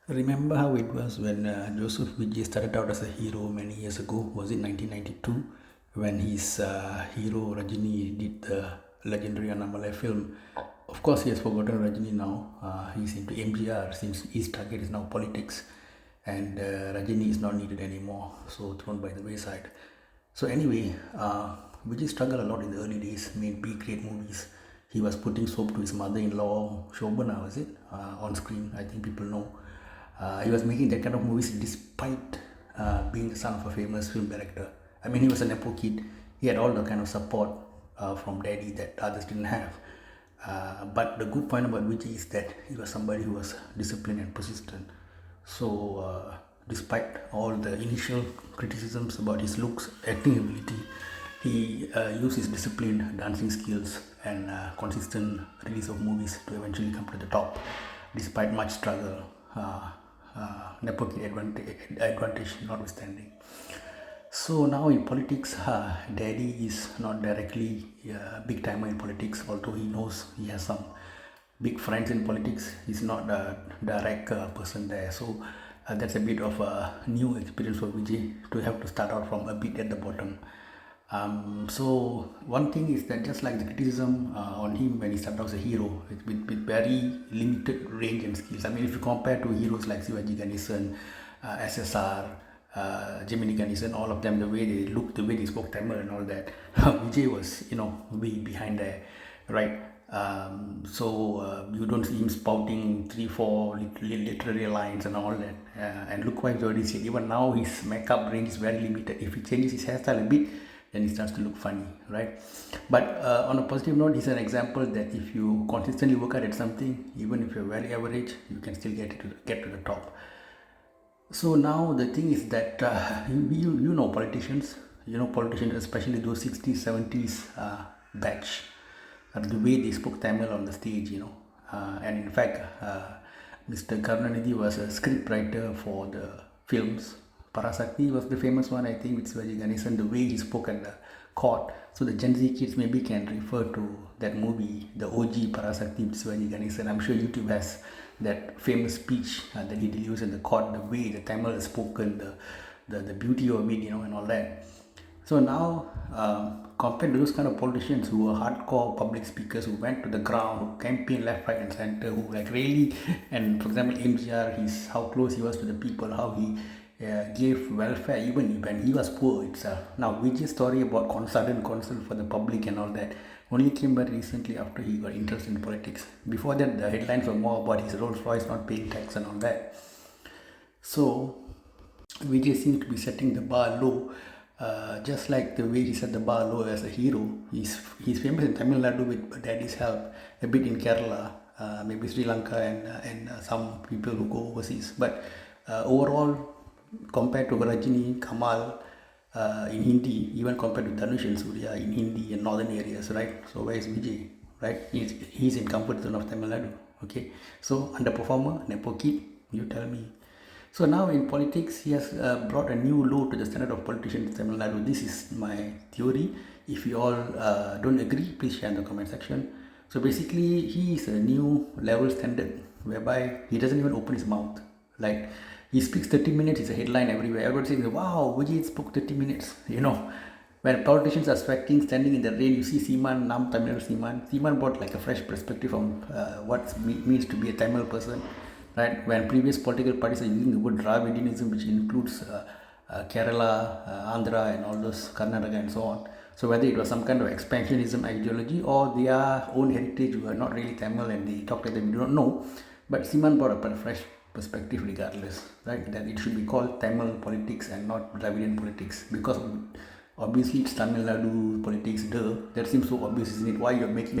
Remember how it was when Joseph Vijay started out as a hero many years ago? Was it 1992 when his hero Rajini did the legendary Annamalai film? Of course, he has forgotten Rajini now. He's into MGR since his target is now politics, and Rajini is not needed anymore, so thrown by the wayside. So anyway, Vijay struggled a lot in the early days, made big great movies. He was putting soap to his mother-in-law, Shobana, was it, on screen? I think people know. He was making that kind of movies despite being the son of a famous film director. I mean, he was a nepo kid. He had all the kind of support from daddy that others didn't have. But the good point about Vijay is that he was somebody who was disciplined and persistent. So, despite all the initial criticisms about his looks, acting ability, he used his discipline, dancing skills, and consistent release of movies to eventually come to the top, despite much struggle. Nepotism advantage notwithstanding. So now in politics, Daddy is not directly a big timer in politics, although he knows he has some big friends in politics. He's not a direct person there. So that's a bit of a new experience for Vijay to have to start out from a bit at the bottom. So one thing is that just like the criticism on him when he started out as a hero, with very limited range and skills. I mean, if you compare to heroes like Shivaji Ganesan, SSR, Jiminy Ganesan, all of them, the way they looked, the way they spoke Tamil and all that, Vijay was, way behind there, right? You don't see him spouting 3, 4 literary lines and all that. And look what he's already said. Even now, his makeup range is very limited. If he changes his hairstyle a bit, then it starts to look funny, right? But on a positive note, he's an example that if you consistently work hard at something, even if you're very average, you can still get to the top. So now the thing is that you know politicians, especially those 60s, 70s batch, the way they spoke Tamil on the stage, and in fact, Mr. Karunanidhi was a script writer for the films. Parasakti was the famous one, I think, with Shivaji Ganesan, the way he spoke at the court. So the Gen Z kids maybe can refer to that movie, the OG Parasakti with Shivaji Ganesan. I'm sure YouTube has that famous speech that he delivers in the court, the way the Tamil is spoken, the beauty of it, and all that. So now, compared to those kind of politicians who were hardcore public speakers, who went to the ground, who campaigned left, right, and center, who like really, and for example, MGR, how close he was to the people, how he gave welfare even when he was poor itself. Now, Vijay's story about sudden concern for the public and all that only came back recently after he got interested in politics. Before that, the headlines were more about his Rolls Royce not paying tax and all that. So, Vijay seems to be setting the bar low. Just like the way he set the bar low as a hero, he's famous in Tamil Nadu with daddy's help, a bit in Kerala, maybe Sri Lanka, and some people who go overseas. But overall, compared to Rajini, Kamal in Hindi, even compared to Dhanush and Surya in Hindi and northern areas, right? So where is Vijay, right? He's in comfort zone of Tamil Nadu, okay? So underperformer, nepo kid, you tell me. So now in politics, he has brought a new low to the standard of politicians in Tamil Nadu. This is my theory. If you all don't agree, please share in the comment section. So basically, he is a new level standard whereby he doesn't even open his mouth. Like, he speaks 30 minutes, it's a headline everywhere. Everybody saying, wow, Vijay spoke 30 minutes. When politicians are sweating, standing in the rain, you see Seeman, Nam Tamil Seeman. Seeman brought like a fresh perspective on what it means to be a Tamil person. Right, when previous political parties are using the word Dravidianism, which includes Kerala, Andhra, and all those Karnataka and so on. So whether it was some kind of expansionism ideology or their own heritage, who are not really Tamil and they talk like them, we do not know. But Siman brought up a fresh perspective regardless, right? That it should be called Tamil politics and not Dravidian politics, because obviously it's Tamil Nadu politics. That seems so obvious, isn't it? Why you're making